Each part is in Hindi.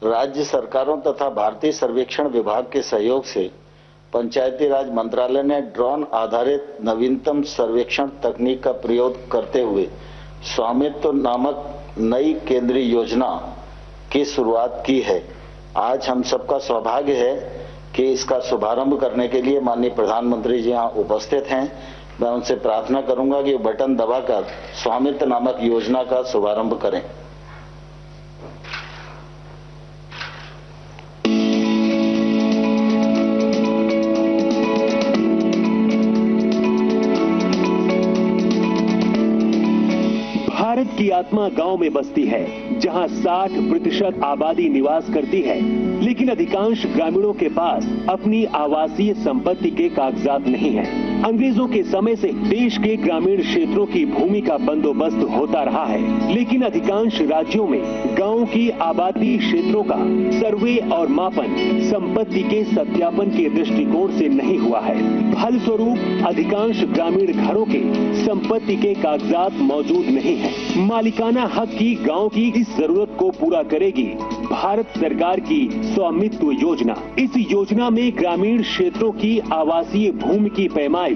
राज्य सरकारों तथा भारतीय सर्वेक्षण विभाग के सहयोग से पंचायती राज मंत्रालय ने ड्रोन आधारित नवीनतम सर्वेक्षण तकनीक का प्रयोग करते हुए स्वामित्व नामक नई केंद्रीय योजना की शुरुआत की है। आज हम सबका सौभाग्य है कि इसका शुभारंभ करने के लिए माननीय प्रधानमंत्री जी यहाँ उपस्थित हैं। मैं उनसे प्रार्थना करूंगा कि बटन दबाकर स्वामित्व नामक योजना का शुभारंभ करें। भारत की आत्मा गांव में बसती है, जहां 60% आबादी निवास करती है, लेकिन अधिकांश ग्रामीणों के पास अपनी आवासीय संपत्ति के कागजात नहीं हैं। अंग्रेजों के समय से देश के ग्रामीण क्षेत्रों की भूमि का बंदोबस्त होता रहा है, लेकिन अधिकांश राज्यों में गांव की आबादी क्षेत्रों का सर्वे और मापन संपत्ति के सत्यापन के दृष्टिकोण से नहीं हुआ है। फलस्वरूप अधिकांश ग्रामीण घरों के संपत्ति के कागजात मौजूद नहीं है। मालिकाना हक की गांव की इस जरूरत को पूरा करेगी भारत सरकार की स्वामित्व योजना। इस योजना में ग्रामीण क्षेत्रों की आवासीय भूमि की पैमाइश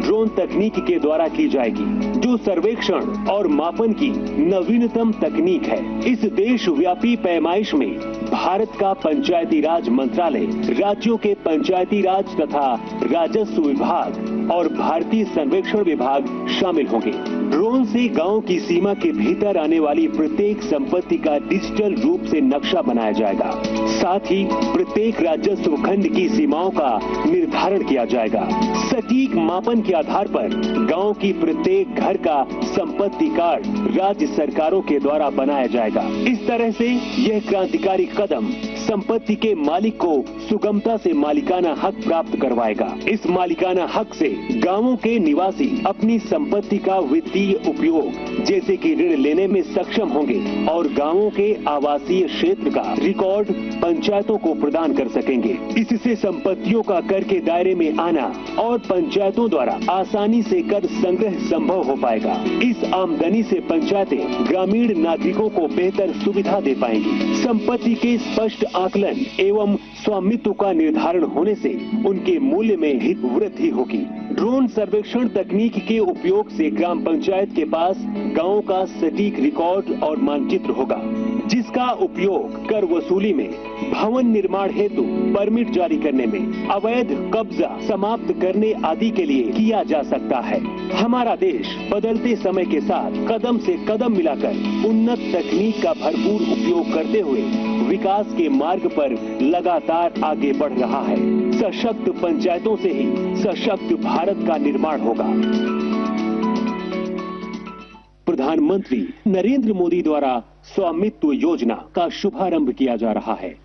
ड्रोन तकनीक के द्वारा की जाएगी, जो सर्वेक्षण और मापन की नवीनतम तकनीक है। इस देशव्यापी पैमाइश में भारत का पंचायती राज मंत्रालय, राज्यों के पंचायती राज तथा राजस्व विभाग और भारतीय सर्वेक्षण विभाग शामिल होंगे। ड्रोन से गांव की सीमा के भीतर आने वाली प्रत्येक संपत्ति का डिजिटल रूप से नक्शा बनाया जाएगा। साथ ही प्रत्येक राजस्व खंड की सीमाओं का निर्धारण किया जाएगा। सटीक मापन के आधार पर गांव की प्रत्येक घर का संपत्ति कार्ड राज्य सरकारों के द्वारा बनाया जाएगा। इस तरह से यह क्रांतिकारी कदम संपत्ति के मालिक को सुगमता से मालिकाना हक प्राप्त करवाएगा। इस मालिकाना हक से गांवों के निवासी अपनी संपत्ति का वित्तीय उपयोग जैसे कि ऋण लेने में सक्षम होंगे और गांवों के आवासीय क्षेत्र का रिकॉर्ड पंचायतों को प्रदान कर सकेंगे। इससे संपत्तियों का कर के दायरे में आना और पंचायतों द्वारा आसानी से कर संग्रह संभव हो पाएगा। इस आमदनी से पंचायतें ग्रामीण नागरिकों को बेहतर सुविधा दे पाएंगी। संपत्ति के स्पष्ट आकलन एवं स्वामित्व का निर्धारण होने से उनके मूल्य में ही वृद्धि होगी। ड्रोन सर्वेक्षण तकनीक के उपयोग से ग्राम पंचायत के पास गांव का सटीक रिकॉर्ड और मानचित्र होगा, जिसका उपयोग कर वसूली में, भवन निर्माण हेतु परमिट जारी करने में, अवैध कब्जा समाप्त करने आदि के लिए किया जा सकता है। हमारा देश बदलते समय के साथ कदम से कदम मिलाकर उन्नत तकनीक का भरपूर उपयोग करते हुए विकास के मार्ग पर लगातार आगे बढ़ रहा है। सशक्त पंचायतों से ही सशक्त भारत का निर्माण होगा। प्रधानमंत्री नरेंद्र मोदी द्वारा स्वामित्व योजना का शुभारंभ किया जा रहा है।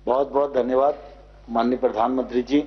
बहुत बहुत धन्यवाद माननीय प्रधानमंत्री जी।